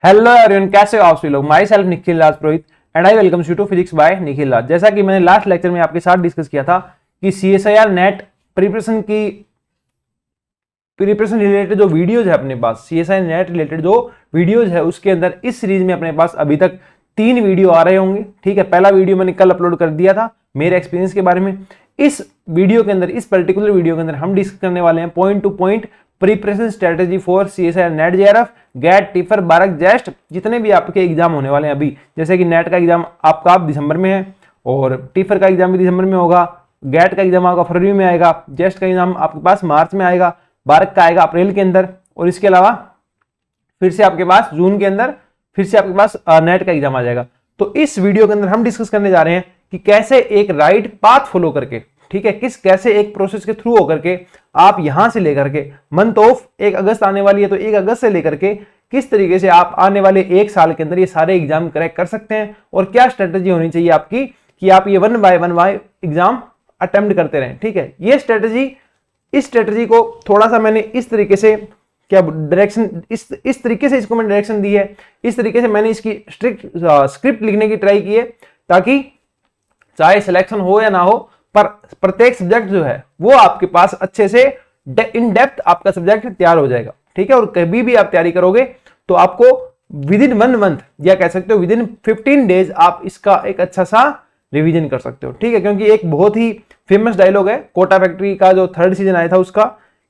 Hello everyone, कैसे हो आप सभी लोग। Myself Nikhil Raj Purohit and I welcome you to physics by Nikhil Raj. जैसा कि मैंने लास्ट लेक्चर में आपके साथ डिस्कस किया था कि सीएसआईआर नेट प्रिपरेशन रिलेटेड जो वीडियोज है अपने पास, सीएसआई नेट रिलेटेड जो वीडियोज है उसके अंदर इस सीरीज में अपने पास अभी तक 3 वीडियो आ रहे होंगे। ठीक है, पहला वीडियो मैंने कल अपलोड कर दिया था मेरे एक्सपीरियंस के बारे में। इस वीडियो के अंदर, इस पर्टिकुलर वीडियो के अंदर हम डिस्कस करने वाले हैं point to point preparation strategy for CSI NET JRF GATE TIFR BARC JEST, जितने भी आपके एग्जाम होने वाले हैं अभी। जैसे कि नेट का एग्जाम आपका दिसंबर में है और टिफर का एग्जाम भी दिसंबर में होगा, गैट का एग्जाम आपका फरवरी में आएगा, जेस्ट का एग्जाम आपके पास मार्च में आएगा, बारक का आएगा अप्रैल के अंदर, और इसके अलावा फिर से आपके पास जून के अंदर फिर से आपके पास नेट का एग्जाम आ जाएगा। तो इस वीडियो के अंदर हम डिस्कस करने जा रहे हैं कि कैसे एक राइट पाथ फॉलो करके, ठीक है, कैसे एक प्रोसेस के थ्रू होकर के आप यहां से लेकर के मंथ ऑफ 1 अगस्त आने वाली है, तो 1 अगस्त से लेकर के किस तरीके से आप आने वाले 1 साल के अंदर ये सारे एग्जाम क्रैक कर सकते हैं, और क्या स्ट्रेटेजी होनी चाहिए आपकी कि आप ये 1 बाय 1 एग्जाम अटेम्प्ट करते रहें। ठीक है, ये इस स्ट्रेटेजी को थोड़ा सा मैंने इस तरीके से क्या डायरेक्शन, इस तरीके से इसको मैंने डायरेक्शन दी है, इस तरीके से मैंने इसकी स्ट्रिक्ट स्क्रिप्ट लिखने की ट्राई की है, ताकि चाहे सिलेक्शन हो या ना हो पर प्रत्येक सब्जेक्ट जो है वो आपके पास अच्छे से इन डेप्थ आपका सब्जेक्ट तैयार हो जाएगा। ठीक है, और कभी भी आप तैयारी करोगे तो आपको विद इन 1 मंथ या कह सकते हो विद इन 15 डेज आप इसका एक अच्छा सा रिवीजन कर सकते हो। ठीक है, क्योंकि एक बहुत ही फेमस डायलॉग है कोटा फैक्ट्री का जो 3rd सीजन आया था उसका,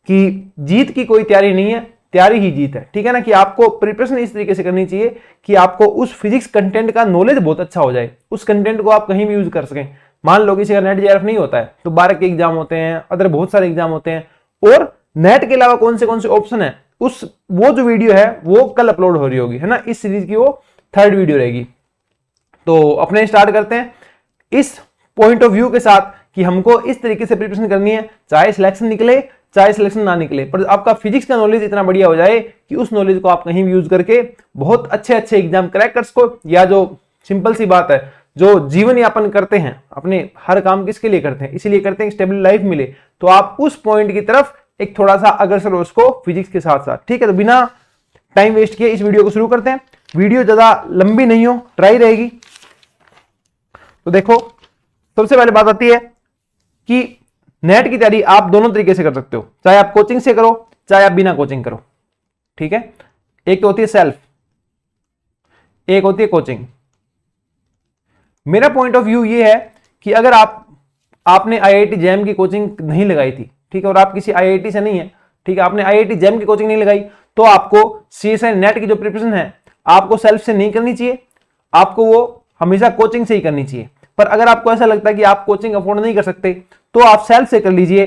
कि जीत की कोई तैयारी नहीं है, तैयारी ही जीत है। ठीक है ना, कि आपको प्रिपरेशन इस तरीके से करनी चाहिए कि आपको उस फिजिक्स कंटेंट का नॉलेज बहुत अच्छा हो जाए, उस कंटेंट को आप कहीं भी यूज कर सकें। मान लो किसी का नेट जेआरएफ नहीं होता है तो 12 के एग्जाम होते हैं, अदर बहुत सारे एग्जाम होते हैं, और नेट के अलावा कौन से ऑप्शन है वो जो वीडियो है वो कल अपलोड हो रही होगी, है ना। इस सीरीज की वो 3rd वीडियो रहेगी। तो अपने स्टार्ट करते हैं इस पॉइंट ऑफ व्यू के साथ कि हमको इस तरीके से प्रिपरेशन करनी है, चाहे सिलेक्शन निकले चाहे सिलेक्शन ना निकले, पर आपका फिजिक्स का नॉलेज इतना बढ़िया हो जाए कि उस नॉलेज को आप कहीं भी यूज करके बहुत अच्छे एग्जाम क्रैक कर सको। या जो सिंपल सी बात है, जो जीवन यापन करते हैं अपने, हर काम किसके लिए करते हैं, इसीलिए करते हैं स्टेबल लाइफ मिले, तो आप उस पॉइंट की तरफ एक थोड़ा सा अग्रसर हो उसको फिजिक्स के साथ साथ। ठीक है, तो बिना टाइम वेस्ट किए इस वीडियो को शुरू करते हैं। वीडियो ज्यादा लंबी नहीं हो, ट्राई रहेगी। तो देखो, सबसे पहले बात आती है कि नेट की तैयारी आप दोनों तरीके से कर सकते हो, चाहे आप कोचिंग से करो चाहे आप बिना कोचिंग करो। ठीक है, एक तो होती है सेल्फ, एक होती है कोचिंग। मेरा पॉइंट ऑफ व्यू ये है कि अगर आपने आईआईटी जैम की कोचिंग नहीं लगाई थी, ठीक है, और आप किसी आईआईटी से नहीं है, ठीक है, आपने आईआईटी जैम की कोचिंग नहीं लगाई, तो आपको सीएसआई नेट की जो प्रिपरेशन है आपको सेल्फ से नहीं करनी चाहिए, आपको वो हमेशा कोचिंग से ही करनी चाहिए। पर अगर आपको ऐसा लगता है कि आप कोचिंग अफोर्ड नहीं कर सकते तो आप सेल्फ से कर लीजिए।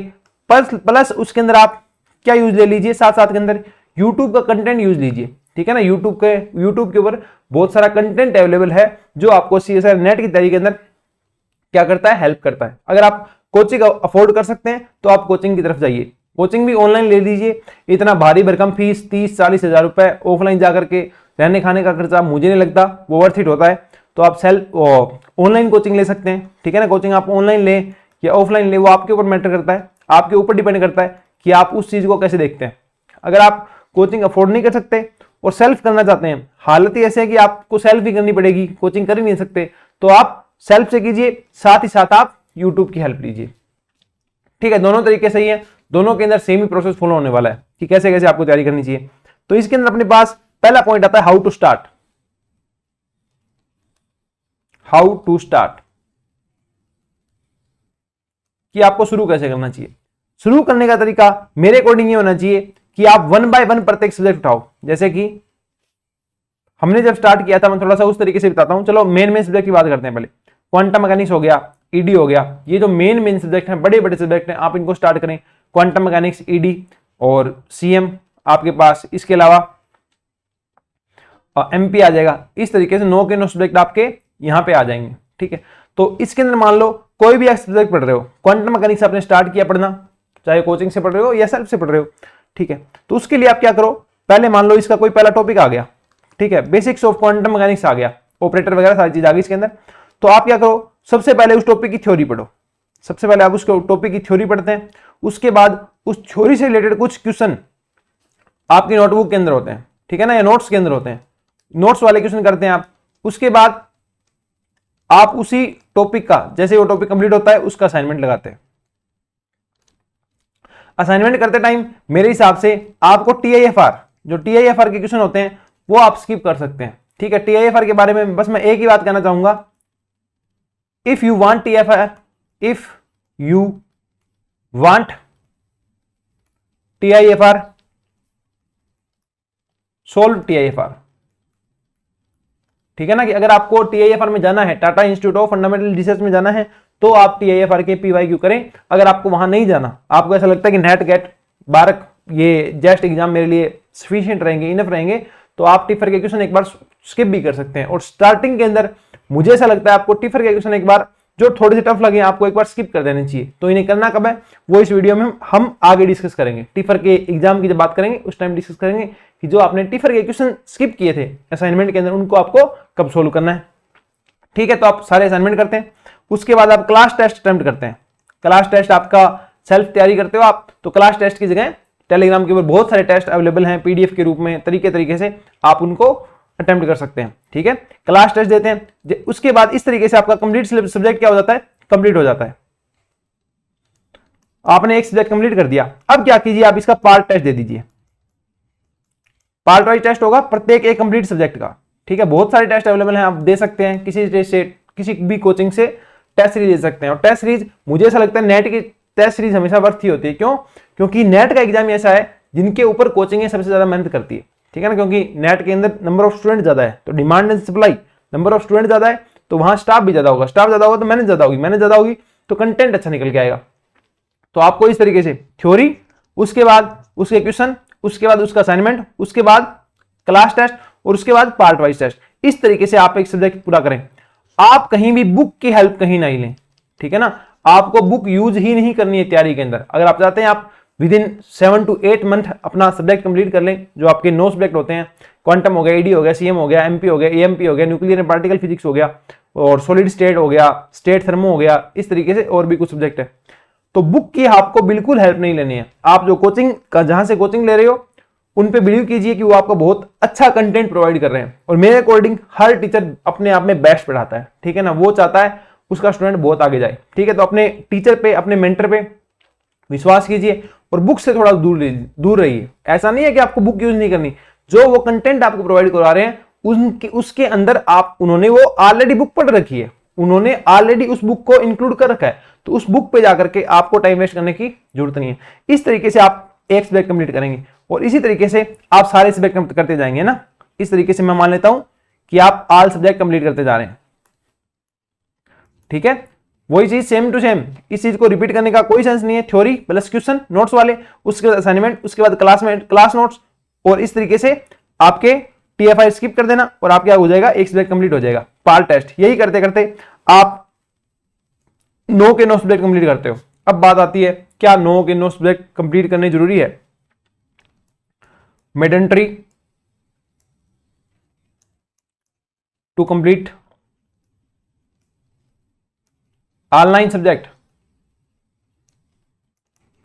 प्लस उसके अंदर आप क्या यूज ले लीजिए, साथ साथ के अंदर यूट्यूब का कंटेंट यूज लीजिए। ठीक है ना, यूट्यूब के ऊपर बहुत सारा कंटेंट अवेलेबल है जो आपको सीएसआई नेट की तैयारी के अंदर क्या करता है, हेल्प करता है। अगर आप कोचिंग अफोर्ड कर सकते हैं तो आप कोचिंग की तरफ जाइए, कोचिंग भी ऑनलाइन ले लीजिए। इतना भारी भरकम फीस 30-40 हजार रुपए ऑफलाइन जाकर के रहने खाने का खर्चा मुझे नहीं लगता वो वर्थ इट होता है। तो आप ऑनलाइन कोचिंग ले सकते हैं। ठीक है ना, कोचिंग आप ऑनलाइन ले या ऑफलाइन ले, वो आपके ऊपर मैटर करता है, आपके ऊपर डिपेंड करता है कि आप उस चीज को कैसे देखते हैं। अगर आप कोचिंग अफोर्ड नहीं कर सकते और सेल्फ करना चाहते हैं, हालत ही ऐसे है कि आपको सेल्फ ही करनी पड़ेगी, कोचिंग कर ही नहीं सकते, तो आप सेल्फ से कीजिए, साथ ही साथ आप यूट्यूब की हेल्प लीजिए। ठीक है, दोनों तरीके सही है, दोनों के अंदर सेम ही प्रोसेस फॉलो होने वाला है कि कैसे कैसे आपको तैयारी करनी चाहिए। तो इसके अंदर अपने पास पहला पॉइंट आता है how to start. How to start, कि आपको शुरू कैसे करना चाहिए। शुरू करने का तरीका मेरे अकॉर्डिंग ये होना चाहिए कि आप 1 बाय 1 प्रत्येक सब्जेक्ट उठाओ। जैसे कि हमने जब स्टार्ट किया था, मैं थोड़ा सा उस तरीके से बताता हूं। चलो मेन सब्जेक्ट की बात करते हैं। पहले क्वांटम मैकेनिक्स हो गया, ईडी हो गया, ये जो मेन सब्जेक्ट हैं, बड़े बड़े सब्जेक्ट हैं, आप इनको स्टार्ट करें। क्वांटम मैकेनिक्स, ईडी और सीएम आपके पास, इसके अलावा एमपी आ जाएगा। इस तरीके से 9 के 9 सब्जेक्ट आपके यहाँ पे आ जाएंगे। ठीक है, तो इसके अंदर मान लो कोई भी सब्जेक्ट पढ़ रहे हो, क्वांटम मैकेनिक्स आपने स्टार्ट किया पढ़ना, चाहे कोचिंग से पढ़ रहे हो या सेल्फ से पढ़ रहे हो। ठीक है, तो उसके लिए आप क्या करो, पहले मान लो इसका कोई पहला टॉपिक आ गया, ठीक है, बेसिक्स ऑफ क्वांटम मैकेनिक्स आ गया, ऑपरेटर वगैरह सारी चीज आ गई इसके अंदर। तो आप क्या करो, सबसे पहले उस टॉपिक की थ्योरी पढ़ो। सबसे पहले आप उस टॉपिक की थ्योरी पढ़ते हैं, उसके बाद उस थ्योरी से रिलेटेड कुछ क्वेश्चन आपकी नोटबुक के अंदर होते हैं, ठीक है ना, या नोट्स के अंदर होते हैं, नोट्स वाले क्वेश्चन करते हैं आप। उसके बाद आप उसी टॉपिक का, जैसे वो टॉपिक कंप्लीट होता है, उसका असाइनमेंट लगाते हैं। असाइनमेंट करते टाइम मेरे हिसाब से आपको TIFR, जो TIFR के क्वेश्चन होते हैं वो आप स्किप कर सकते हैं। ठीक है, TIFR के बारे में बस मैं एक ही बात कहना चाहूंगा, if you want TIFR, solve TIFR। ठीक है ना, कि अगर आपको TIFR में जाना है, Tata institute of fundamental research में जाना है, तो आप TIFR के PYQ करें। अगर आपको वहां नहीं जाना, आपको ऐसा लगता है कि नेट गेट बारक ये जेस्ट एग्जाम मेरे लिए सफिशिएंट रहेंगे, इनफ रहेंगे, तो आप टिफर के क्वेश्चन एक बार स्किप भी कर सकते हैं। और स्टार्टिंग के अंदर मुझे ऐसा लगता है आपको टिफर के क्वेश्चन एक बार जो थोड़े से टफ लगे आपको एक बार स्किप कर देने चाहिए। तो इन्हें करना कब है, वो इस वीडियो में हम आगे डिस्कस करेंगे। टिफर के एग्जाम की जब बात करेंगे उस टाइम डिस्कस करेंगे कि जो आपने टिफर के क्वेश्चन स्किप किए थे असाइनमेंट के अंदर, उनको आपको कब सोल्व करना है। ठीक है, तो आप सारे असाइनमेंट करते हैं। उसके बाद आप क्लास टेस्ट अटेम्प्ट करते हैं। क्लास टेस्ट आपका सेल्फ तैयारी करते हो आप, तो क्लास टेस्ट की जगह टेलीग्राम के ऊपर बहुत सारे टेस्ट अवेलेबल हैं PDF के रूप में, तरीके से आप उनको अटेम्प्ट कर सकते हैं। ठीक है, क्लास टेस्ट देते हैं। उसके बाद इस तरीके से आपका कंप्लीट सब्जेक्ट क्या हो जाता है, कंप्लीट हो जाता है। आपने एक सब्जेक्ट कंप्लीट कर दिया, अब क्या कीजिए, आप इसका पार्ट टेस्ट दे दीजिए। पार्ट वाइज टेस्ट होगा प्रत्येक एक कंप्लीट सब्जेक्ट का। ठीक है, बहुत सारे टेस्ट अवेलेबल हैं, आप दे सकते हैं। किसी भी कोचिंग से टेस्ट सीरीज दे सकते हैं। और टेस्ट सीरीज मुझे ऐसा लगता है नेट की टेस्ट सीरीज हमेशा वर्थ ही होती है। क्यों? क्योंकि नेट का एग्जाम ऐसा है जिनके ऊपर कोचिंग सबसे ज्यादा मेहनत करती है। ठीक है ना, क्योंकि नेट के अंदर नंबर ऑफ स्टूडेंट ज्यादा है, तो demand and supply, number of student ज्यादा है तो वहां स्टाफ भी ज्यादा होगा, स्टाफ ज्यादा होगा तो मेहनत ज्यादा होगी, मेहनत ज्यादा होगी तो कंटेंट अच्छा निकल के आएगा। तो आपको इस तरीके से थ्योरी, उसके बाद उसके क्वेश्चन, उसके बाद उसका असाइनमेंट, उसके बाद क्लास टेस्ट और उसके बाद पार्ट वाइज टेस्ट, इस तरीके से आप एक सब्जेक्ट पूरा करें। आप कहीं भी बुक की हेल्प कहीं नहीं लें। ठीक है ना, आपको बुक यूज ही नहीं करनी है तैयारी के अंदर। अगर आप चाहते हैं आप विद इन 7 to 8 मंथ अपना सब्जेक्ट कंप्लीट कर लें, जो आपके 9 सब्जेक्ट होते हैं, क्वांटम हो गया, ED हो गया, CM हो गया, MP हो गया, AMP हो गया, न्यूक्लियर एंड पार्टिकल फिजिक्स हो गया, और सॉलिड स्टेट हो गया, स्टेट थर्मो हो गया, इस तरीके से और भी कुछ सब्जेक्ट है। तो बुक की आपको बिल्कुल हेल्प नहीं लेनी है। आप जो कोचिंग का जहां से कोचिंग ले रहे हो उन पे बिलीव कीजिए कि वो आपको बहुत अच्छा कंटेंट प्रोवाइड कर रहे हैं। और मेरे अकॉर्डिंग हर टीचर अपने आप में बेस्ट पढ़ाता है। ठीक है ना, वो चाहता है उसका स्टूडेंट बहुत आगे जाए। ठीक है, तो अपने टीचर पे, अपने मेंटर पे विश्वास कीजिए और बुक से थोड़ा दूर रहिए। ऐसा नहीं है कि आपको बुक यूज नहीं करनी, जो वो कंटेंट आपको प्रोवाइड करवा रहे हैं उसके अंदर उन्होंने वो ऑलरेडी बुक पढ़ रखी है, उन्होंने ऑलरेडी उस बुक को इंक्लूड कर रखा है, तो उस बुक पे जाकर के आपको टाइम वेस्ट करने की जरूरत नहीं है। इस तरीके से आप एक सब्जेक्ट कंप्लीट करेंगे और इसी तरीके से आप सारे सब्जेक्ट करते जाएंगे ना। इस तरीके से मैं मान लेता हूं कि आप ऑल सब्जेक्ट कंप्लीट करते जा रहे हैं। ठीक है, वही चीज सेम टू सेम, इस चीज को रिपीट करने का कोई सेंस नहीं है। थ्योरी प्लस क्वेश्चन नोट्स वाले, उसके बाद असाइनमेंट, उसके बाद क्लास नोट्स, और इस तरीके से आपके TFI स्किप कर देना और आप क्या हो जाएगा, एक सब्जेक्ट कंप्लीट हो जाएगा। पार्ट टेस्ट, यही करते करते आप 9 के 9 सब्जेक्ट कंप्लीट करते हो। अब बात आती है, क्या 9 के 9 सब्जेक्ट कंप्लीट करने जरूरी है? Mandatory to complete all 9 subject.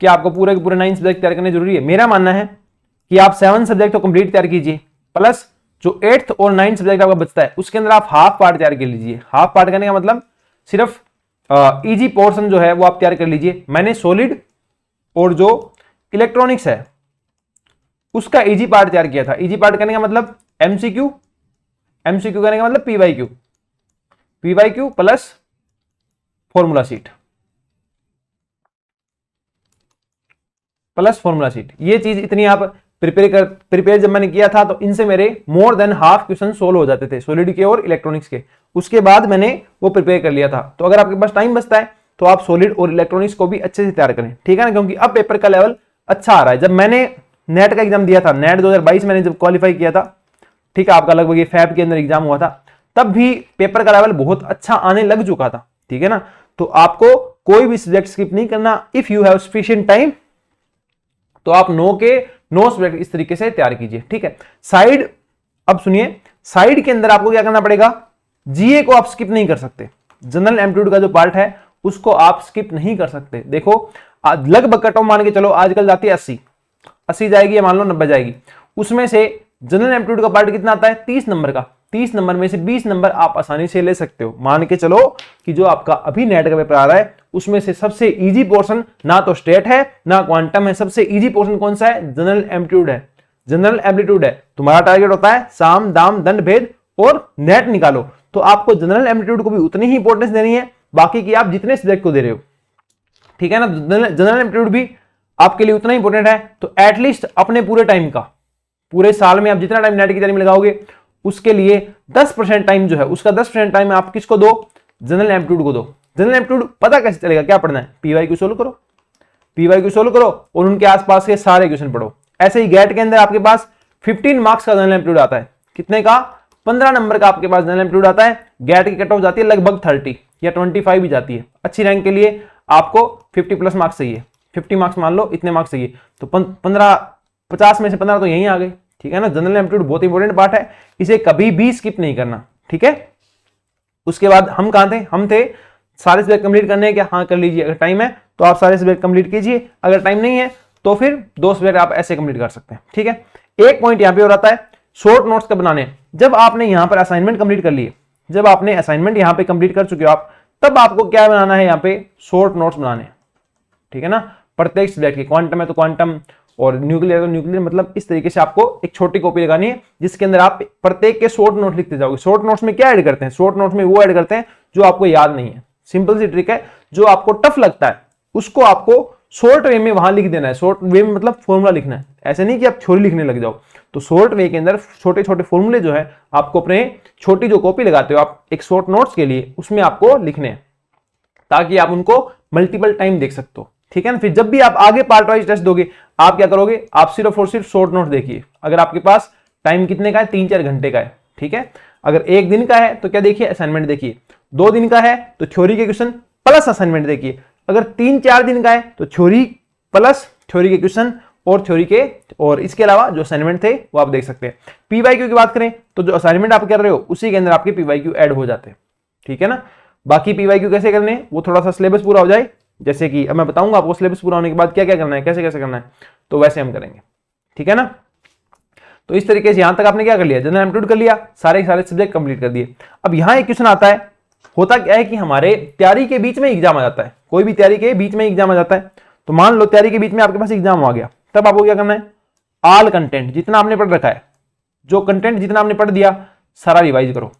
क्या आपको पूरे के पूरे 9 सब्जेक्ट तैयार करने जरूरी है? मेरा मानना है कि आप 7 सब्जेक्ट तो कंप्लीट तैयार कीजिए, प्लस जो 8th और 9th सब्जेक्ट आपका बचता है उसके अंदर आप हाफ पार्ट तैयार कर लीजिए। हाफ पार्ट करने का मतलब सिर्फ इजी पोर्शन जो है वो आप तैयार कर लीजिए। मैंने सॉलिड और जो इलेक्ट्रॉनिक्स है उसका इजी पार्ट तैयार किया था। इजी पार्ट करने का मतलब MCQ, MCQ करने का मतलब PYQ प्लस फॉर्मूला शीट, ये चीज इतनी आप प्रिपेयर जब मैंने किया था तो इनसे मेरे more than half question solve हो जाते थे, सॉलिड के और इलेक्ट्रॉनिक्स के। उसके बाद मैंने वो प्रिपेयर कर लिया था। तो अगर आपके पास टाइम बचता है तो आप सॉलिड और इलेक्ट्रॉनिक्स को भी अच्छे से तैयार करें। ठीक है ना, क्योंकि अब पेपर का लेवल अच्छा आ रहा है। जब मैंने नेट का एग्जाम दिया था, नेट 2022 मैंने जब क्वालिफाई किया था, ठीक है, आपका लगभग ये फैब के अंदर एग्जाम हुआ था, तब भी पेपर का लेवल बहुत अच्छा आने लग चुका था। ठीक है ना, तो आपको कोई भी सब्जेक्ट स्किप नहीं करना। If you have sufficient time तो आप 9 के 9 सब्जेक्ट इस तरीके से तैयार कीजिए। ठीक है, साइड, अब सुनिए, साइड के अंदर आपको क्या करना पड़ेगा, जीए को आप स्किप नहीं कर सकते। जनरल एप्टीट्यूड का जो पार्ट है उसको आप स्किप नहीं कर सकते। देखो लगभग कट ऑफ मान के चलो आजकल जाती है 80 जाएगी या मान लो 90 जाएगी, उसमें से जनरल एप्टीट्यूड का पार्ट कितना आता है 30 नंबर का। 30 नंबर में से 20 नंबर आप आसानी से ले सकते हो। मान के चलो कि जो आपका अभी नेट का पेपर आ रहा है उसमें से सबसे इजी पोर्शन ना तो स्टेट है ना क्वांटम है, सबसे इजी पोर्शन कौन सा है? जनरल एप्टीट्यूड है, जनरल एप्टीट्यूड है। तुम्हारा टारगेट होता है साम दाम दंड भेद और नेट निकालो, तो आपको जनरल एप्टीट्यूड को भी उतनी ही इंपॉर्टेंस देनी है बाकी की आप जितने सब्जेक्ट को दे रहे हो, ठीक है ना। जनरल एप्टीट्यूड भी आपके लिए उतना ही इंपॉर्टेंट है। तो एटलीस्ट अपने पूरे टाइम का, पूरे साल में आप जितना टाइम नेट की तैयारी में लगाओगे उसके लिए 10% टाइम जो है उसका 10% टाइम आप किसको दो? जनरल एप्टीट्यूड को दो। जनरल एप्टीट्यूड पता कैसे चलेगा? क्या पढ़ना है? पीवाईक्यू सोल्व करो, पीवाईक्यू सोल्व करो और उनके आसपास के सारे क्वेश्चन पढ़ो। ऐसे ही गेट के अंदर आपके पास 15 मार्क्स का जनरल एप्टीट्यूड आता है। कितने का? 15 नंबर का आपके पास जनरल एप्टीट्यूड आता है। गेट की कट ऑफ जाती है लगभग 30 या 25 भी जाती है। अच्छी रैंक के लिए आपको 50 प्लस मार्क्स चाहिए, 50 मार्क्स मान लो, इतने मार्क्स चाहिए। तो 50 में से 15 तो यहीं आ गए, ठीक है ना। जनरल एप्टीट्यूड बहुत इंपॉर्टेंट पार्ट है, इसे कभी भी स्किप नहीं करना, ठीक है। उसके बाद हम कहां थे? हम थे सारे सब्जेक्ट कंप्लीट करने हैं क्या? हाँ कर लीजिए, अगर टाइम है तो आप सारे सब्जेक्ट कंप्लीट कीजिए, अगर टाइम नहीं है तो फिर 2 सब्जेक्ट आप ऐसे कंप्लीट कर सकते हैं, ठीक है। एक पॉइंट यहां पे और आता है, शॉर्ट नोट्स कब बनाने। जब आपने यहां पर असाइनमेंट कंप्लीट कर लिए, जब आपने असाइनमेंट यहां पे कंप्लीट कर चुके हो आप, तब आपको क्या बनाना है? यहां पे शॉर्ट नोट्स बनाने, ठीक है ना। प्रत्येक सब्जेक्ट के, क्वांटम है तो क्वांटम और न्यूक्लियर तो न्यूक्लियर, मतलब इस तरीके से आपको एक छोटी कॉपी लगानी है जिसके अंदर आप प्रत्येक के शॉर्ट नोट लिखते जाओगे। शॉर्ट नोट्स में क्या ऐड करते हैं? शॉर्ट नोट्स में वो ऐड करते हैं जो आपको याद नहीं है। सिंपल सी ट्रिक है, जो आपको टफ लगता है उसको आपको शॉर्ट वे में वहां लिख देना है। शॉर्ट वे में मतलब फॉर्मूला लिखना है, ऐसे नहीं कि आप थ्योरी लिखने लग जाओ। तो शॉर्ट वे के अंदर छोटे छोटे फॉर्मूले जो है आपको अपने छोटी जो कॉपी लगाते हो आप एक शॉर्ट नोट्स के लिए, उसमें आपको लिखने हैं ताकि आप उनको मल्टीपल टाइम देख सकते हो, ठीक है ना। फिर जब भी आप आगे पार्ट वाइज टेस्ट दोगे आप क्या करोगे? आप सिर्फ और सिर्फ शॉर्ट नोट देखिए। अगर आपके पास टाइम कितने का है? 3-4 घंटे का है, ठीक है। अगर 1 दिन का है तो क्या देखिए? असाइनमेंट देखिए। 2 दिन का है तो थ्योरी के क्वेश्चन प्लस असाइनमेंट देखिए। अगर 3-4 दिन का है तो थ्योरी प्लस थ्योरी के क्वेश्चन और थ्योरी के, और इसके अलावा जो असाइनमेंट थे वो आप देख सकते हैं। पीवाईक्यू की बात करें तो जो असाइनमेंट आप कर रहे हो उसी के अंदर आपके पीवाईक्यू ऐड हो जाते हैं, ठीक है ना। बाकी पीवाईक्यू कैसे करने, वो थोड़ा सा सिलेबस पूरा हो जाए, जैसे कि अब मैं बताऊंगा आपको सिलेबस पूरा होने के बाद क्या क्या करना है, कैसे कैसे करना है, तो वैसे हम करेंगे, ठीक है ना। तो इस तरीके से यहां तक आपने क्या कर लिया? जनरल एप्टीट्यूड कर लिया, सारे सब्जेक्ट कंप्लीट कर दिए। अब यहां एक क्वेश्चन आता है, होता क्या है कि हमारे तैयारी के बीच में एग्जाम आ जाता है, कोई भी तैयारी के बीच में एग्जाम आ जाता है। तो मान लो तैयारी के बीच में आपके पास एग्जाम आ गया, तब आपको क्या करना है? ऑल कंटेंट जितना आपने पढ़ रखा है, जो कंटेंट जितना आपने पढ़ दिया सारा रिवाइज करो।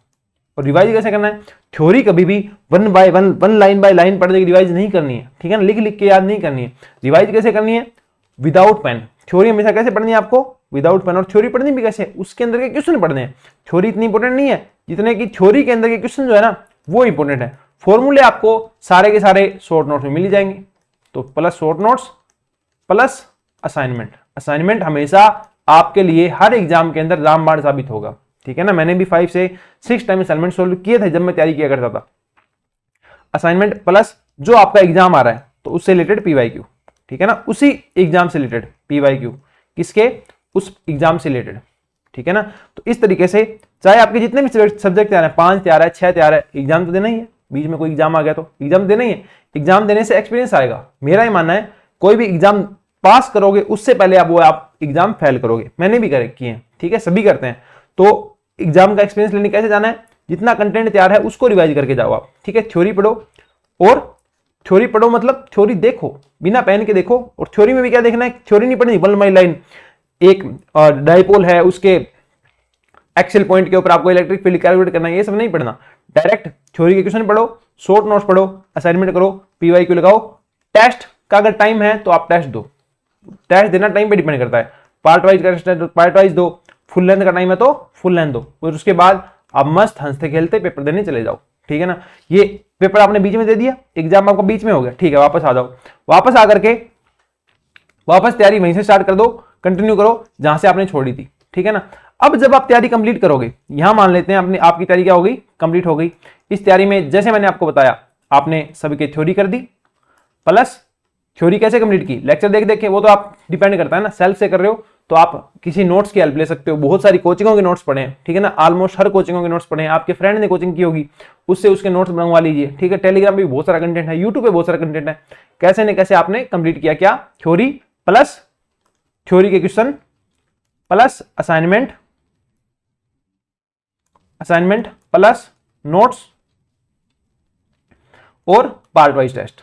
और रिवाइज कैसे करना है? थ्योरी कभी भी 1 बाय 1 लाइन बाय लाइन पढ़ने की रिवाइज नहीं करनी है, ठीक है ना। लिख लिख के याद नहीं करनी है। रिवाइज कैसे करनी है? Without pen. थ्योरी हमेशा कैसे पढ़नी है आपको? Without pen. और थ्योरी पढ़नी भी कैसे? उसके अंदर के क्वेश्चन पढ़ने हैं। थ्योरी इतनी इंपॉर्टेंट नहीं है जितने की थ्योरी के अंदर के क्वेश्चन जो है ना वो इंपॉर्टेंट है। फॉर्मूले आपको सारे के सारे शॉर्ट नोट्स में मिल जाएंगे। तो plus short notes plus assignment. Assignment हमेशा आपके लिए हर एग्जाम के अंदर रामबाण साबित होगा, ठीक है ना। मैंने भी 5 से 6 टाइम असाइनमेंट सोल्व किए थे जब मैं तैयारी किया करता था। असाइनमेंट प्लस जो आपका एग्जाम आ रहा है तो उससे रिलेटेड पीवाईक्यू, ठीक है ना। उसी एग्जाम से रिलेटेड पीवाईक्यू, किसके? उस एग्जाम से रिलेटेड, ठीक है ना। तो इस तरीके से चाहे आपके जितने भी सब्जेक्ट तैयार है, 5 तैयार है, 6 तैयार है, एग्जाम तो देना ही है। बीच में कोई एग्जाम आ गया तो एग्जाम देना ही है। एग्जाम देने से एक्सपीरियंस आएगा। मेरा ही मानना है कोई भी एग्जाम पास करोगे उससे पहले आप एग्जाम फेल करोगे। मैंने भी किए हैं, ठीक है, सभी करते हैं। तो एग्जाम का एक्सपीरियंस लेने कैसे जाना है? जितना कंटेंट तैयार है उसको रिवाइज करके जाओ आप, ठीक है। थ्योरी पढ़ो, और थ्योरी पढ़ो मतलब थ्योरी देखो, बिना पेन के देखो। और थ्योरी में भी क्या देखना है? थ्योरी नहीं पढ़नी 1 बाय लाइन। एक डाइपोल है, उसके एक्सेल पॉइंट के ऊपर आपको इलेक्ट्रिक फील्ड कैलकुलेट करना है, ये सब नहीं पढ़ना। डायरेक्ट थ्योरी के क्वेश्चन पढ़ो, शॉर्ट नोट्स पढ़ो, असाइनमेंट करो, पीवाईक्यू लगाओ। टेस्ट का अगर टाइम है तो आप टेस्ट दो। टेस्ट देना टाइम पे डिपेंड करता है। पार्ट वाइज का पार्ट वाइज दो, फुल लेंथ का टाइम है तो फुल लेंथ दो, और उसके बाद आप मस्त हंसते खेलते पेपर देने चले जाओ, ठीक है ना। ये पेपर आपने बीच में दे दिया, एग्जाम आपका बीच में हो गया, ठीक है, वापस आ जाओ। वापस आकर के वापस तैयारी वहीं से स्टार्ट कर दो, कंटिन्यू करो जहां से आपने छोड़ी थी, ठीक है ना। अब जब आप तैयारी कंप्लीट करोगे, यहां मान लेते हैं आपकी तैयारी क्या हो गई? कंप्लीट हो गई। इस तैयारी में जैसे मैंने आपको बताया, आपने सभी की थ्योरी कर दी, प्लस थ्योरी कैसे कंप्लीट की? लेक्चर देख देख के। वो तो आप डिपेंड करता है ना, सेल्फ से कर रहे हो तो आप किसी नोट्स की हेल्प ले सकते हो। बहुत सारी कोचिंगों के नोट्स पढ़े हैं, ठीक है ना। ऑलमोस्ट हर कोचिंगों के नोट्स पढ़े हैं। आपके फ्रेंड ने कोचिंग की होगी, उससे उसके नोट्स बनवा लीजिए, ठीक है। टेलीग्राम पे भी बहुत सारा कंटेंट है, यूट्यूब पे बहुत सारा कंटेंट है। कैसे न कैसे आपने कंप्लीट किया क्या? थ्योरी प्लस थ्योरी के question plus assignment assignment plus notes और part wise test,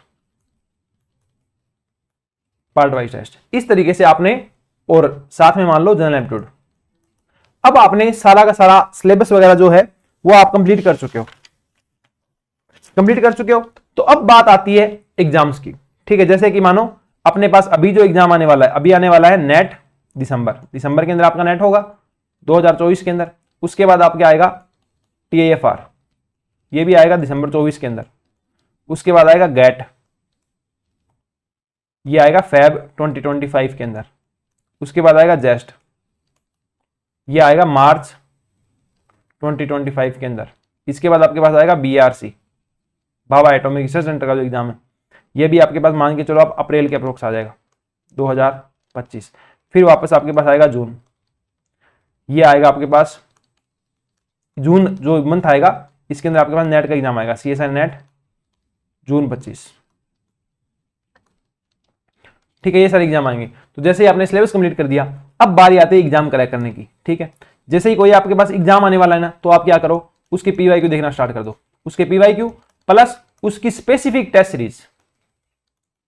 part wise test. इस तरीके से आपने, और साथ में मान लो जनरल एप्टीट्यूड। अब आपने सारा का सारा सिलेबस वगैरह जो है वो आप कंप्लीट कर चुके हो, तो अब बात आती है एग्जाम्स की। ठीक है, जैसे कि मानो अपने पास अभी जो एग्जाम आने वाला है, अभी आने वाला है नेट दिसंबर के अंदर आपका नेट होगा 2024 के अंदर। उसके बाद आपके आएगा TIFR, ये भी आएगा दिसंबर 24 के अंदर। उसके बाद आएगा गेट, ये आएगा फेब 2025 के अंदर। उसके बाद आएगा जेस्ट, ये आएगा मार्च 2025 के अंदर। इसके बाद आपके पास आएगा BRC, Bhabha atomic research centre का जो एग्जाम है, ये भी आपके पास मान के चलो आप अप्रैल के अप्रोक्स आ जाएगा 2025। फिर वापस आपके पास आएगा जून, ये आएगा आपके पास जून जो मंथ आएगा, इसके अंदर आपके पास नेट का एग्जाम आएगा, CSI नेट जून 25। ठीक है, ये सारे एग्जाम आएंगे। तो जैसे ही आपने सिलेबस कंप्लीट कर दिया, अब बारी आती है एग्जाम क्रैक करने की। ठीक है, जैसे ही कोई आपके पास एग्जाम आने वाला है ना, तो आप क्या करो, उसके PYQ देखना स्टार्ट कर दो, उसके PYQ प्लस उसकी स्पेसिफिक टेस्ट सीरीज।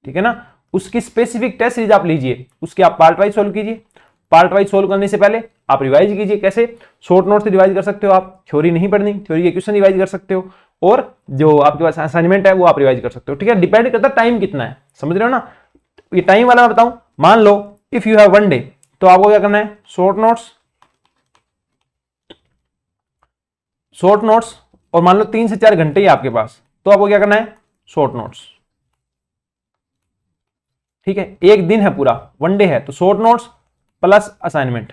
ठीक है ना, उसकी स्पेसिफिक टेस्ट सीरीज आप लीजिए, उसके आप पार्ट वाइज सोल्व कीजिए। पार्ट वाइज सोल्व करने से पहले आप रिवाइज कीजिए। कैसे? शॉर्ट नोट से रिवाइज कर सकते हो आप, थ्योरी नहीं पढ़नी, थ्योरी के क्वेश्चन रिवाइज कर सकते हो, और जो आपके पास असाइनमेंट है वो आप रिवाइज कर सकते हो। ठीक है, डिपेंड करता है टाइम कितना है, समझ रहे हो ना। ये टाइम वाला मैं बताऊं, मान लो इफ यू हैव 1 डे, तो आपको क्या करना है, शॉर्ट नोट्स, और मान लो 3 से 4 घंटे ही आपके पास, तो आपको क्या करना है, शॉर्ट नोट्स। ठीक है, एक दिन है पूरा, 1 डे है, तो short notes plus assignment,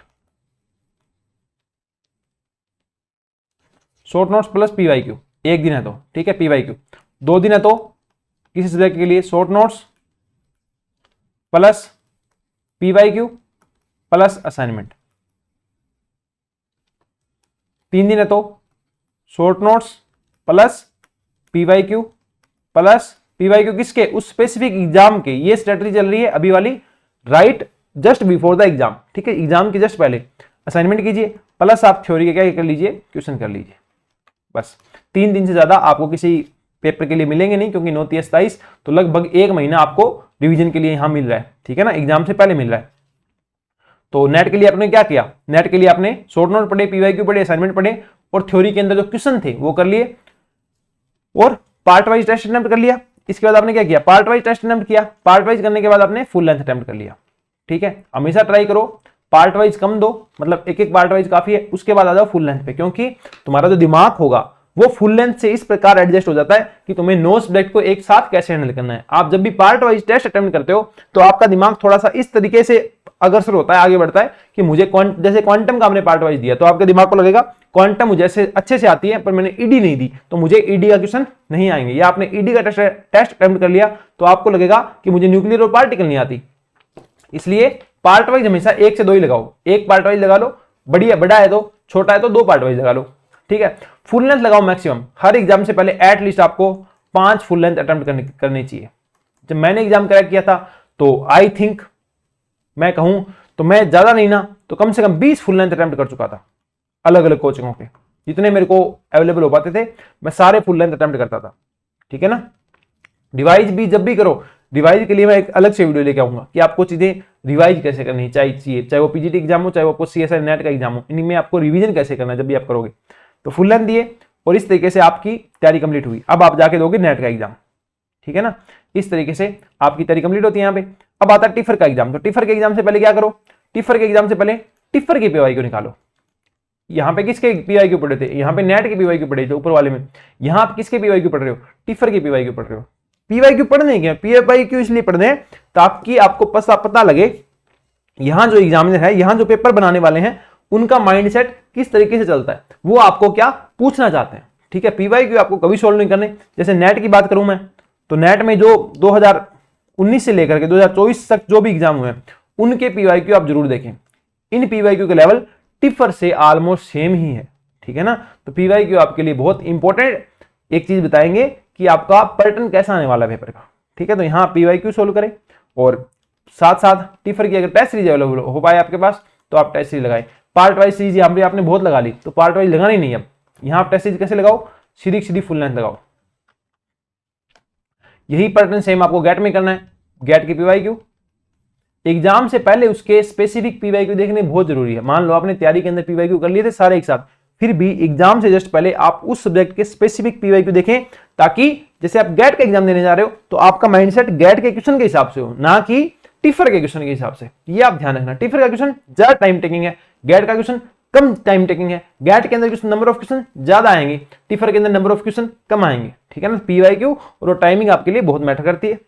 short notes plus PYQ। एक दिन है तो ठीक है, PYQ 2 दिन है तो किसी सब्जेक्ट के लिए short notes plus PYQ plus assignment. 3 दिन है तो short notes plus PYQ plus PYQ किसके, उस स्पेसिफिक एग्जाम के। ये स्ट्रेटजी चल रही है अभी वाली, right just before the exam. ठीक है, एग्जाम के जस्ट पहले असाइनमेंट कीजिए, प्लस आप थ्योरी के क्या कर लीजिए, क्वेश्चन कर लीजिए। बस 3 दिन से ज्यादा आपको किसी पेपर के लिए मिलेंगे नहीं, क्योंकि 9 30 27 तो लगभग 1 महीना आपको रिवीजन के लिए यहां मिल रहा है। ठीक है ना, एग्जाम से पहले मिल रहा है। तो नेट के लिए आपने क्या किया, नेट के लिए आपने शॉर्ट नोट पढ़े, PYQ पढ़े, असाइनमेंट पढ़े, और थ्योरी के अंदर जो क्वेश्चन थे वो कर लिए, और पार्ट वाइज टेस्ट अटेम्प्ट कर लिया। इसके बाद आपने क्या किया, पार्ट वाइज टेस्ट अटेम्प्ट किया, पार्ट वाइज करने के बाद आपने फुल लेंथ अटेम्प्ट कर लिया। ठीक है, हमेशा ट्राई करो पार्ट वाइज कम दो, मतलब एक पार्ट वाइज काफी है, उसके बाद आ जाओ फुल लेंथ पे, क्योंकि तुम्हारा जो दिमाग होगा वो फुल लेंथ से इस प्रकार एडजस्ट हो जाता है कि तुम्हें 9 सब्जेक्ट को एक साथ कैसे हैंडल करना है। आप जब भी पार्ट वाइज टेस्ट अटेम्प्ट करते हो तो आपका दिमाग थोड़ा सा इस तरीके से अग्रसर होता है, आगे बढ़ता है कि मुझे जैसे क्वांटम का आपने पार्ट वाइज दिया, तो आपके दिमाग को लगेगा क्वांटम मुझे अच्छे से आती है, पर मैंने ईडी नहीं दी तो मुझे ईडी का क्वेश्चन नहीं आएंगे। या आपने ईडी का टेस्ट अटेम्प्ट कर लिया तो आपको लगेगा कि मुझे न्यूक्लियर और पार्टिकल नहीं आती। इसलिए पार्ट वाइज हमेशा 1 से 2 ही लगाओ, एक पार्ट वाइज लगा लो, बड़ा है तो, छोटा है तो 2 पार्ट वाइज लगा लो। ठीक है, फुल लेंथ लगाओ मैक्सिमम। हर एग्जाम से पहले एटलीस्ट आपको 5 फुल लेंथ अटेम्प्ट करनी चाहिए। जब मैंने एग्जाम क्रैक किया था तो आई थिंक मैं कहूं तो मैं ज्यादा नहीं ना तो कम से कम 20 फुल लेंथ अटेम्प्ट कर चुका था, अलग अलग कोचिंगों के जितने मेरे को अवेलेबल हो पाते थे, मैं सारे फुल लेंथ अटेम्प्ट करता था। ठीक है ना, रिवाइज भी जब भी करो, रिवाइज के लिए मैं एक अलग से वीडियो लेके आऊंगा कि आपको चीजें रिवाइज कैसे करनी चाहिए, चाहे वो PGT एग्जाम हो, चाहे वो आपको CSI नेट का एग्जाम हो, इनमें आपको रिवीजन कैसे करना है जब भी आप करोगे। तो फुल लेंथ दिए और इस तरीके से आपकी तैयारी कंप्लीट हुई। अब आप जाके दोगे नेट का एग्जाम। ठीक है ना, इस तरीके से आपकी तैयारी कंप्लीट होती है यहाँ पे। अब आता है टिफर का एग्जाम। तो टिफर के एग्जाम से पहले क्या करो, टिफर के एग्जाम से पहले टिफर के PYQ निकालो। यहाँ पे किसके PYQ पढ़े थे, यहाँ पे नेट के PYQ पढ़े थे ऊपर वाले में, यहाँ आप किसके PYQ पढ़ रहे हो, टिफर के PYQ पढ़ रहे हो। PYQ पढ़ने क्या, PYQ इसलिए पढ़ने ताकि आपको पता लगे यहां जो एग्जामिनर है, यहां जो पेपर बनाने वाले हैं, उनका माइंडसेट किस तरीके से चलता है, वो आपको क्या पूछना चाहते हैं। ठीक है, PYQ आपको कभी सोल्व नहीं करने। जैसे नेट की बात करूं मैं, तो नेट में जो 2019 से लेकर के 2024 तक जो भी एग्जाम हुए हैं उनके PYQ आप जरूर देखें। इन PYQ के लेवल टिफर से ऑलमोस्ट सेम ही है। ठीक है ना, तो PYQ आपके लिए बहुत इंपॉर्टेंट एक चीज बताएंगे कि आपका पैटर्न कैसा आने वाला है पेपर का। ठीक है, तो यहाँ PYQ सोल्व करें और साथ साथ टिफर की अगर टेस्ट सीरीज अवेलेबल हो पाए आपके पास तो आप टेस्ट सीरीज लगाएं। पार्ट वाइज सीरीज यहाँ पे आपने बहुत लगा ली, तो पार्ट वाइज लगानी नहीं अब, यहां आप टेस्ट सीरीज कैसे लगाओ, सीधी सीधी फुल लेंथ लगाओ। यही पैटर्न सेम आपको गेट में करना है। गेट की पीवाईक्यू एग्जाम से पहले उसके स्पेसिफिक पीवाईक्यू देखने बहुत जरूरी है। मान लो आपने तैयारी के अंदर पीवाईक्यू कर लिए थे सारे एक साथ, फिर भी एग्जाम से जस्ट पहले आप उस सब्जेक्ट के स्पेसिफिक पीवाईक्यू देखें, ताकि जैसे आप गेट का एग्जाम देने जा रहे हो तो आपका माइंडसेट गेट के क्वेश्चन के हिसाब से हो, ना कि टिफर के क्वेश्चन के हिसाब से। ये आप ध्यान रखना, टिफर का क्वेश्चन ज्यादा टाइम टेकिंग है, गेट का क्वेश्चन कम टाइम टेकिंग है। गेट के अंदर क्वेश्चन नंबर ऑफ क्वेश्चन ज्यादा आएंगे, टिफर के अंदर नंबर ऑफ क्वेश्चन कम आएंगे, ठीक है ना। पीवाईक्यू और टाइमिंग आपके लिए बहुत मैटर करती है,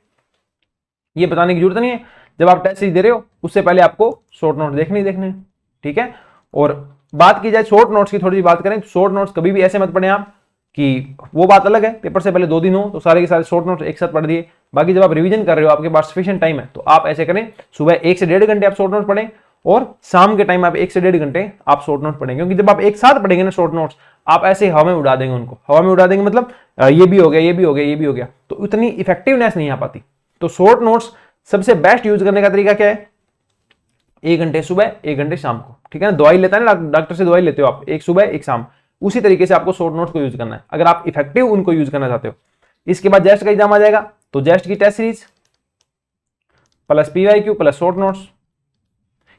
ये बताने की जरूरत नहीं है। जब आप टेस्ट सीरीज दे रहे हो उससे पहले आपको शॉर्ट नोट्स देखने, ठीक है। और बात की जाए शॉर्ट नोट्स की, थोड़ी सी बात करें तो शॉर्ट नोट्स कभी भी ऐसे मत पढ़ें आप कि वो बात अलग है, पेपर से पहले 2 दिन हो तो सारे के सारे शॉर्ट नोट्स एक साथ पढ़ दिए। बाकी जब आप रिवीजन कर रहे हो, आपके पास सफिशिएंट टाइम है, तो आप ऐसे करें, सुबह 1 से 1.5 घंटे आप शॉर्ट नोट्स पढ़ें और शाम के टाइम आप 1 से 1.5 घंटे आप शॉर्ट नोट्स पढ़ेंगे। क्योंकि जब आप एक साथ पढ़ेंगे ना शॉर्ट नोट्स, आप ऐसे हवा में उड़ा देंगे उनको, हवा में उड़ा देंगे मतलब ये भी हो गया, ये भी हो गया, ये भी हो गया, तो उतनी इफेक्टिवनेस नहीं आ पाती। तो शॉर्ट नोट्स सबसे बेस्ट यूज करने का तरीका क्या है, 1 घंटे सुबह 1 घंटे शाम को, ठीक है ना। दवाई लेता है ना डॉक्टर से, दवाई लेते हो आप, 1 सुबह 1 शाम, उसी तरीके से आपको शॉर्ट नोट्स को यूज करना है अगर आप इफेक्टिव उनको यूज करना चाहते हो। इसके बाद जेस्ट का एग्जाम आ जाएगा, तो जेस्ट की test series plus PYQ plus short notes,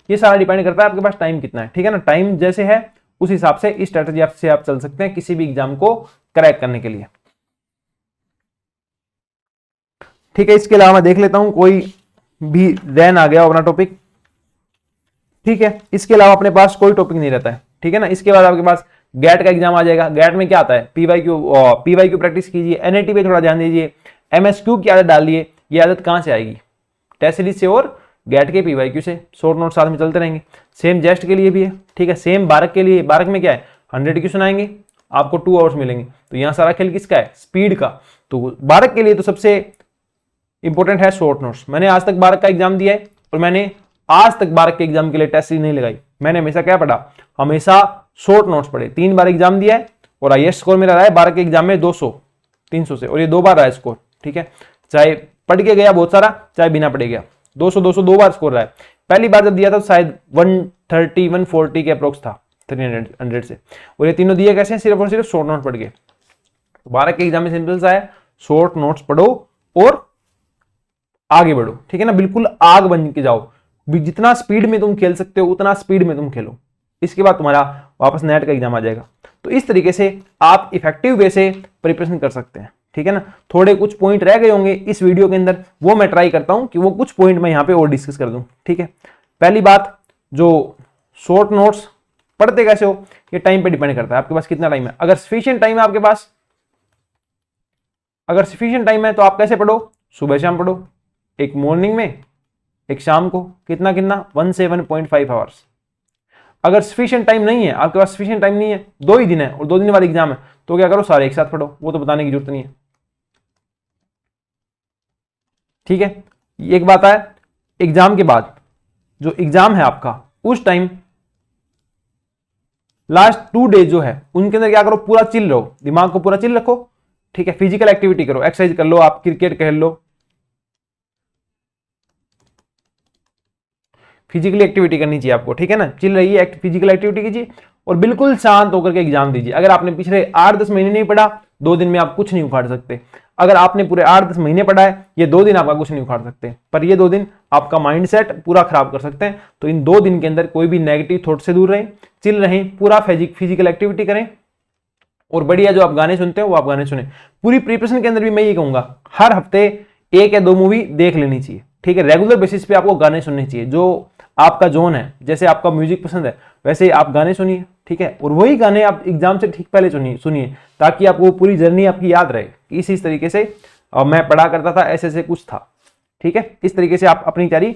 ये सारा डिपेंड करता है आपके पास टाइम कितना है, ठीक है ना। टाइम जैसे है उस हिसाब से इस स्ट्रेटजी से आप चल सकते हैं किसी भी एग्जाम को क्रैक करने के लिए, ठीक है। इसके अलावा मैं देख लेता हूं कोई भी रैन आ गया अपना टॉपिक, ठीक है। इसके अलावा अपने पास कोई टॉपिक नहीं रहता है, ठीक है ना। इसके बाद आपके पास गेट का एग्जाम आ जाएगा। गेट में क्या आता है, पीवाईक्यू प्रैक्टिस कीजिए, एनआईटी पे थोड़ा ध्यान दीजिए, एमएसक्यू की आदत डाल दिए। ये आदत कहां से आएगी, टेस्ट सीरीज से और गेट के पीवाईक्यू से, शॉर्ट नोट साथ में चलते रहेंगे। सेम जेस्ट के लिए भी है, ठीक है। सेम बारक के लिए, बारक में क्या है 100 क्वेश्चन आएंगे, आपको 2 आवर्स मिलेंगे, तो यहां सारा खेल किसका है, स्पीड का। तो बारक के लिए तो सबसे इंपॉर्टेंट है शॉर्ट नोट्स। मैंने आज तक बारक का एग्जाम दिया है और मैंने आज तक बारक के एग्जाम के लिए टेस्ट सीरीज नहीं लगाई। मैंने हमेशा क्या पढ़ा, हमेशा शॉर्ट नोट्स पढ़े। 3 बार एग्जाम दिया है और हाईएस्ट स्कोर मेरा रहा है बारक के एग्जाम में 200-300 से, और ये 2 बार रहा है स्कोर, ठीक है। चाहे पढ़ के गया बहुत सारा, चाहे बिना पढ़े गया, 200-200 2 बार स्कोर रहा है। पहली बार जब दिया था तो शायद 130-140 के अप्रोक्स था, 300 से, और ये तीनों दिए कैसे, सिर्फ और सिर्फ शॉर्ट नोट पढ़ के। तो बारक के एग्जाम में सिंपल सा है, शॉर्ट नोट्स पढ़ो और आगे बढ़ो, ठीक है ना। बिल्कुल आग बन के जाओ, जितना स्पीड में तुम खेल सकते हो उतना स्पीड में तुम खेलो। इसके बाद तुम्हारा वापस नेट का एग्जाम आ जाएगा। तो इस तरीके से आप इफेक्टिव वे से प्रिपरेशन कर सकते हैं, ठीक है ना। थोड़े कुछ पॉइंट रह गए होंगे इस वीडियो के अंदर, वो मैं ट्राई करता हूं कि वो कुछ पॉइंट मैं यहां पे और डिस्कस कर दूं, ठीक है। पहली बात, जो शॉर्ट नोट्स पढ़ते कैसे हो, ये टाइम पे डिपेंड करता है, आपके पास कितना टाइम है। अगर सफिशिएंट टाइम है आपके पास, अगर सफिशिएंट टाइम है तो आप कैसे पढ़ो, सुबह शाम पढ़ो, एक मॉर्निंग में एक शाम को, कितना 1 से 1.5 आवर्स। अगर सफिशिएंट टाइम नहीं है आपके पास, सफिशिएंट टाइम नहीं है, 2 ही दिन है और 2 दिन बाद एग्जाम है, तो क्या करो, सारे एक साथ पढ़ो, वो तो बताने की जरूरत नहीं है, ठीक है। एक बात है, एग्जाम के बाद जो एग्जाम है आपका, उस टाइम लास्ट 2 डेज जो है उनके अंदर क्या करो, पूरा चिल रहो, दिमाग को पूरा चिल रखो, ठीक है। फिजिकल एक्टिविटी करो, एक्सरसाइज कर लो, आप क्रिकेट खेल लो, फिजिकली एक्टिविटी करनी चाहिए आपको, ठीक है ना। चिल रहिए, फिजिकल एक्टिविटी कीजिए और बिल्कुल शांत होकर के एग्जाम दीजिए। अगर आपने पिछले 8-10 महीने नहीं पढ़ा, 2 दिन में आप कुछ नहीं उखाड़ सकते। अगर आपने पूरे 8-10 महीने पढ़ा है, ये 2 दिन आपका कुछ नहीं उखाड़ सकते, पर ये 2 दिन आपका माइंडसेट पूरा खराब कर सकते हैं। तो इन 2 दिन के अंदर कोई भी नेगेटिव थॉट से दूर रहें, चिल रहें, पूरा फिजिकल एक्टिविटी करें, और बढ़िया जो आप गाने सुनते हो वो आप गाने सुने। पूरी प्रिपरेशन के अंदर भी मैं ये कहूंगा, हर हफ्ते 1 या 2 मूवी देख लेनी चाहिए, ठीक है। रेगुलर बेसिस पे आपको गाने सुनने चाहिए, जो आपका जोन है, जैसे आपका म्यूजिक पसंद है वैसे आप गाने सुनिए, ठीक है। और वही गाने आप एग्जाम से ठीक पहले सुनिए, ताकि आपको पूरी जर्नी आपकी याद रहे कि इस तरीके से मैं पढ़ा करता था, ऐसे ऐसे कुछ था, ठीक है। इस तरीके से आप अपनी तैयारी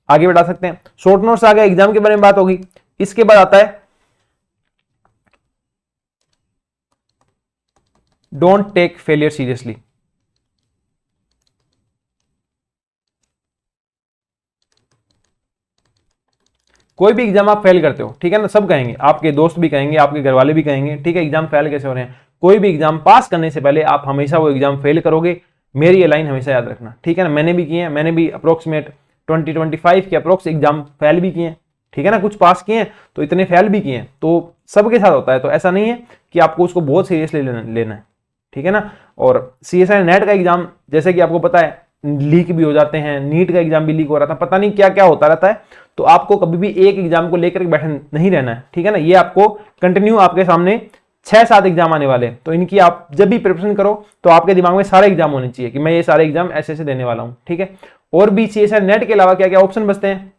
आगे बढ़ा सकते हैं। शॉर्ट नोट्स आ गए, एग्जाम के बारे में बात होगी। इसके बाद आता है डोंट टेक फेलियर सीरियसली। कोई भी एग्जाम आप फेल करते हो, ठीक है ना, सब कहेंगे, आपके दोस्त भी कहेंगे, आपके घर वाले भी कहेंगे, ठीक है, एग्जाम फेल कैसे हो रहे हैं। कोई भी एग्जाम पास करने से पहले आप हमेशा वो एग्जाम फेल करोगे, मेरी ये लाइन हमेशा याद रखना, ठीक है ना। मैंने भी किए हैं, मैंने भी अप्रोक्सीमेट 20-25 के अप्रोक्स एग्जाम फेल भी किए हैं, ठीक है ना। कुछ पास किए हैं तो इतने फेल भी किए हैं, तो सबके साथ होता है। तो ऐसा नहीं है कि आपको उसको बहुत सीरियसली लेना है, ठीक है ना। और CSI नेट का एग्जाम जैसे कि आपको पता है लीक भी हो जाते हैं, नीट का एग्जाम भी लीक हो रहा था, पता नहीं क्या क्या होता रहता है। तो आपको कभी भी एक एग्जाम को लेकर बैठे नहीं रहना है, ठीक है ना। ये आपको कंटिन्यू, आपके सामने 6-7 एग्जाम आने वाले हैं, तो इनकी आप जब भी प्रिपरेशन करो तो आपके दिमाग में सारे एग्जाम होने चाहिए कि मैं ये सारे एग्जाम ऐसे ऐसे देने वाला हूं, ठीक है। और भी CSI नेट के अलावा क्या क्या ऑप्शन बचते हैं,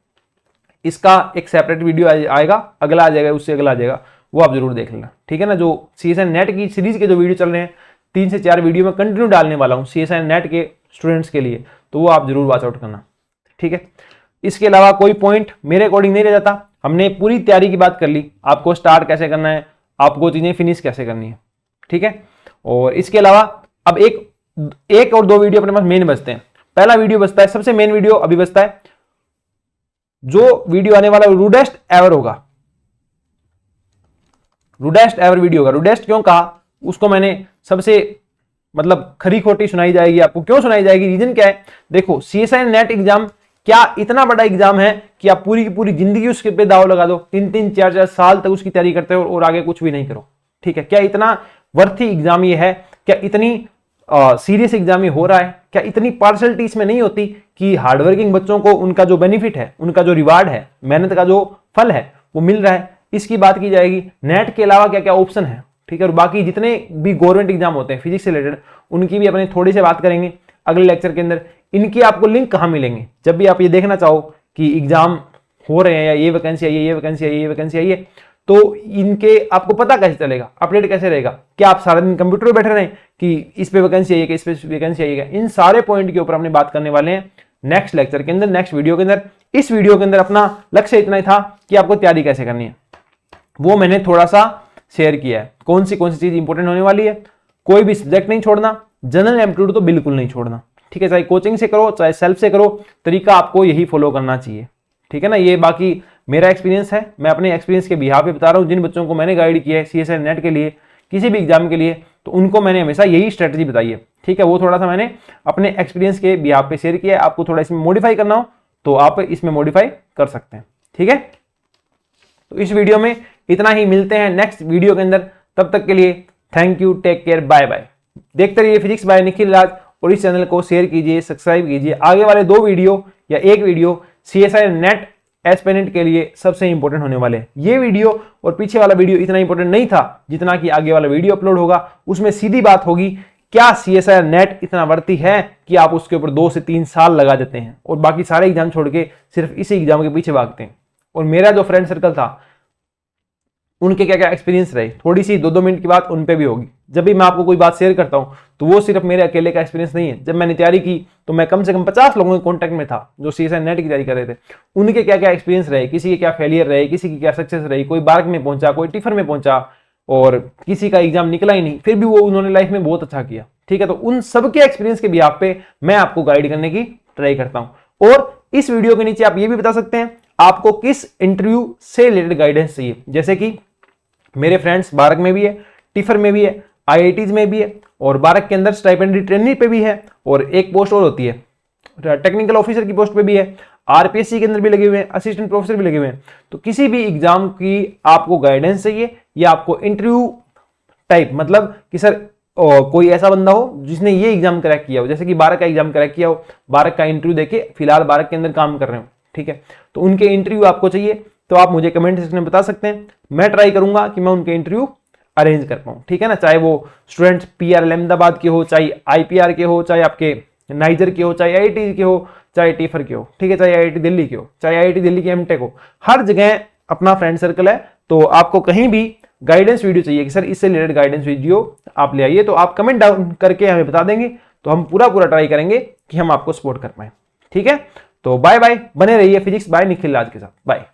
इसका एक सेपरेट वीडियो आएगा, अगला आ जाएगा, उससे अगला आ जाएगा, वो आप जरूर देख लेना, ठीक है ना। जो CSI नेट की सीरीज के जो वीडियो चल रहे हैं, 3 से 4 वीडियो में कंटिन्यू डालने वाला हूँ CSI नेट के स्टूडेंट्स के लिए, तो वो आप जरूर वॉच आउट करना, ठीक है। इसके अलावा कोई पॉइंट मेरे अकॉर्डिंग नहीं रह जाता। हमने पूरी तैयारी की बात कर ली, आपको स्टार्ट कैसे करना है, आपको चीजें फिनिश कैसे करनी है, ठीक है। और इसके अलावा अब एक और 2 वीडियो अपने पास मेन बचते हैं। पहला वीडियो बचता है, सबसे मेन वीडियो अभी बचता है, जो वीडियो आने वाला रूडेस्ट एवर होगा, रूडेस्ट एवर वीडियो होगा। रूडेस्ट क्यों कहा, उसको मैंने सबसे मतलब खरी खोटी सुनाई जाएगी आपको। क्यों सुनाई जाएगी, रीजन क्या है, देखो CSI नेट एग्जाम क्या इतना बड़ा एग्जाम है कि आप पूरी की पूरी जिंदगी उसके पे दाव लगा दो, 3-3, 4-4 साल तक उसकी तैयारी करते हो और आगे कुछ भी नहीं करो, ठीक है। क्या इतना वर्थी एग्जाम ये है, क्या इतनी सीरियस एग्जाम ये हो रहा है, क्या इतनी पार्शलिटी इसमें नहीं होती कि हार्डवर्किंग बच्चों को उनका जो बेनिफिट है, उनका जो रिवार्ड है, मेहनत का जो फल है वो मिल रहा है, इसकी बात की जाएगी। नेट के अलावा क्या क्या ऑप्शन है, ठीक है। और बाकी जितने भी गवर्नमेंट एग्जाम होते हैं फिजिक्स से रिलेटेड, उनकी भी अपने थोड़ी से बात करेंगे अगले लेक्चर के अंदर। इनकी आपको लिंक कहाँ मिलेंगे, जब भी आप ये देखना चाहो कि एग्जाम हो रहे हैं या ये वैकेंसी आई है, ये वैकेंसी आई है, ये वैकेंसी आई है, तो इनके आपको पता कैसे चलेगा, अपडेट कैसे रहेगा। क्या आप सारा दिन कंप्यूटर पर बैठे रहें कि इस पे वैकेंसी आई है, इस पे वैकेंसी आई है। इन सारे पॉइंट के ऊपर हमने बात करने वाले हैं नेक्स्ट लेक्चर के अंदर, नेक्स्ट वीडियो के अंदर। इस वीडियो के अंदर अपना लक्ष्य इतना ही था कि आपको तैयारी कैसे करनी है, वो मैंने थोड़ा सा शेयर किया है। कौन सी चीज इंपॉर्टेंट होने वाली है, कोई भी सब्जेक्ट नहीं छोड़ना, जनरल एप्टीट्यूड तो बिल्कुल नहीं छोड़ना, ठीक है। चाहे कोचिंग से करो चाहे सेल्फ से करो, तरीका आपको यही फॉलो करना चाहिए, ठीक है ना। ये बाकी मेरा एक्सपीरियंस है, मैं अपने एक्सपीरियंस के बिहाफ पे बता रहा हूँ। जिन बच्चों को मैंने गाइड किया है CSI नेट के लिए, किसी भी एग्जाम के लिए, तो उनको मैंने हमेशा यही स्ट्रेटजी बताई है, ठीक है। वो थोड़ा सा मैंने अपने एक्सपीरियंस के बिहाफ पे शेयर किया है। आपको थोड़ा इसमें मॉडिफाई करना हो तो आप इसमें मॉडिफाई कर सकते हैं, ठीक है। तो इस वीडियो में इतना ही, मिलते हैं नेक्स्ट वीडियो के अंदर। तब तक के लिए thank you, take care, bye bye. देखते रहिए फिजिक्स बाय निखिल राज, और इस चैनल को शेयर कीजिए, सब्सक्राइब कीजिए। आगे वाले 2 वीडियो या 1 वीडियो CSI नेट एस्पिरेंट के लिए सबसे इंपॉर्टेंट होने वाले हैं। ये वीडियो और पीछे वाला वीडियो इतना इंपॉर्टेंट नहीं था जितना कि आगे वाला वीडियो अपलोड होगा। उसमें सीधी बात होगी, क्या CSI नेट इतना वर्ती है कि आप उसके ऊपर 2 से 3 साल लगा देते हैं और बाकी सारे एग्जाम छोड़ के सिर्फ इसी एग्जाम के पीछे भागते हैं। और मेरा जो फ्रेंड सर्कल था, उनके क्या क्या एक्सपीरियंस रहे, थोड़ी सी 2-2 मिनट की बात उन पे भी होगी। जब भी मैं आपको कोई बात शेयर करता हूं तो वो सिर्फ मेरे अकेले का एक्सपीरियंस नहीं है। जब मैंने तैयारी की तो मैं कम से कम 50 लोगों के कॉन्टैक्ट में था जो CSI नेट की तैयारी कर रहे थे। उनके क्या क्या एक्सपीरियंस रहे, किसी के क्या फेलियर रहे, किसी की क्या सक्सेस रही, कोई बार्क में पहुंचा, कोई टिफर में पहुंचा, और किसी का एग्जाम निकला ही नहीं, फिर भी वो उन्होंने लाइफ में बहुत अच्छा किया, ठीक है। तो उन सबके एक्सपीरियंस के बिहाफ पे मैं आपको गाइड करने की ट्राई करता हूं। और इस वीडियो के नीचे आप ये भी बता सकते हैं आपको किस इंटरव्यू से रिलेटेड गाइडेंस चाहिए। जैसे कि मेरे फ्रेंड्स बारक में भी है, टिफर में भी है, IITs में भी है, और बारक के अंदर स्टाइपेंडरी ट्रेनिंग पे भी है, और एक पोस्ट और होती है टेक्निकल ऑफिसर की पोस्ट पे भी है, RPSC के अंदर भी लगे हुए हैं, असिस्टेंट प्रोफेसर भी लगे हुए हैं। तो किसी भी एग्जाम की आपको गाइडेंस चाहिए या आपको इंटरव्यू टाइप, मतलब कि सर कोई ऐसा बंदा हो जिसने ये एग्जाम क्रैक किया हो, जैसे कि बारक का एग्जाम क्रैक किया हो, बारक का इंटरव्यू देके फिलहाल बारक के अंदर काम कर रहे हो, ठीक है, तो उनके इंटरव्यू आपको चाहिए तो आप मुझे कमेंट सेक्शन में बता सकते हैं। मैं ट्राई करूंगा कि मैं उनके इंटरव्यू अरेंज कर पाऊँ, ठीक है ना। चाहे वो स्टूडेंट्स PRL अहमदाबाद के हो, चाहे IPR के हो, चाहे आपके नाइजर के हो, चाहे IIT के हो, चाहे टिफर के हो, ठीक है, चाहे IIT दिल्ली के हो, चाहे IIT दिल्ली के MTech हो, हर जगह अपना फ्रेंड सर्कल है। तो आपको कहीं भी गाइडेंस वीडियो चाहिए कि सर इससे रिलेटेड गाइडेंस वीडियो आप ले आइए, तो आप कमेंट डाउन करके हमें बता देंगे, तो हम पूरा ट्राई करेंगे कि हम आपको सपोर्ट कर पाए, ठीक है। तो बाय बाय, बने रहिए फिजिक्स बाय निखिल राज के साथ, बाय।